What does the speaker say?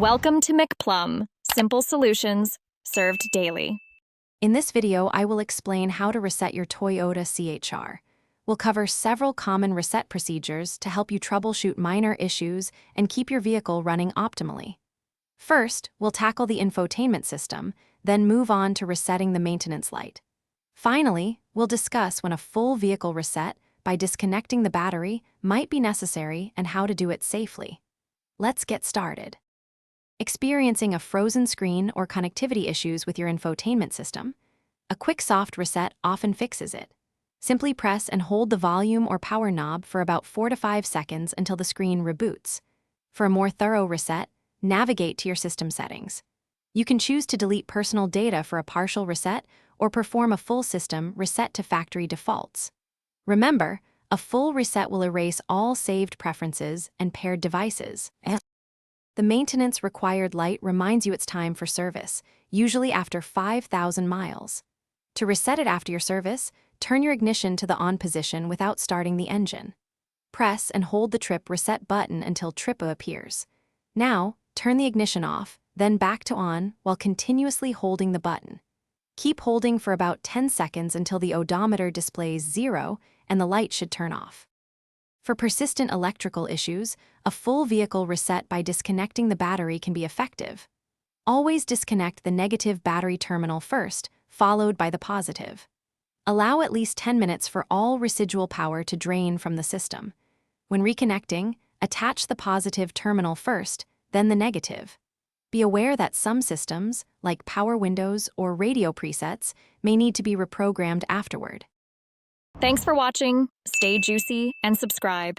Welcome to McPlum, simple solutions served daily. In this video, I will explain how to reset your Toyota CHR. We'll cover several common reset procedures to help you troubleshoot minor issues and keep your vehicle running optimally. First, we'll tackle the infotainment system, then move on to resetting the maintenance light. Finally, we'll discuss when a full vehicle reset by disconnecting the battery might be necessary and how to do it safely. Let's get started. Experiencing a frozen screen or connectivity issues with your infotainment system? A quick soft reset often fixes it. Simply press and hold the volume or power knob for about 4 to 5 seconds until the screen reboots. For a more thorough reset, navigate to your system settings. You can choose to delete personal data for a partial reset or perform a full system reset to factory defaults. Remember, a full reset will erase all saved preferences and paired devices. The maintenance required light reminds you it's time for service, usually after 5,000 miles. To reset it after your service, turn your ignition to the on position without starting the engine. Press and hold the trip reset button until trip appears. Now, turn the ignition off, then back to on while continuously holding the button. Keep holding for about 10 seconds until the odometer displays 0 and the light should turn off. For persistent electrical issues, a full vehicle reset by disconnecting the battery can be effective. Always disconnect the negative battery terminal first, followed by the positive. Allow at least 10 minutes for all residual power to drain from the system. When reconnecting, attach the positive terminal first, then the negative. Be aware that some systems, like power windows or radio presets, may need to be reprogrammed afterward. Thanks for watching. Stay juicy and subscribe.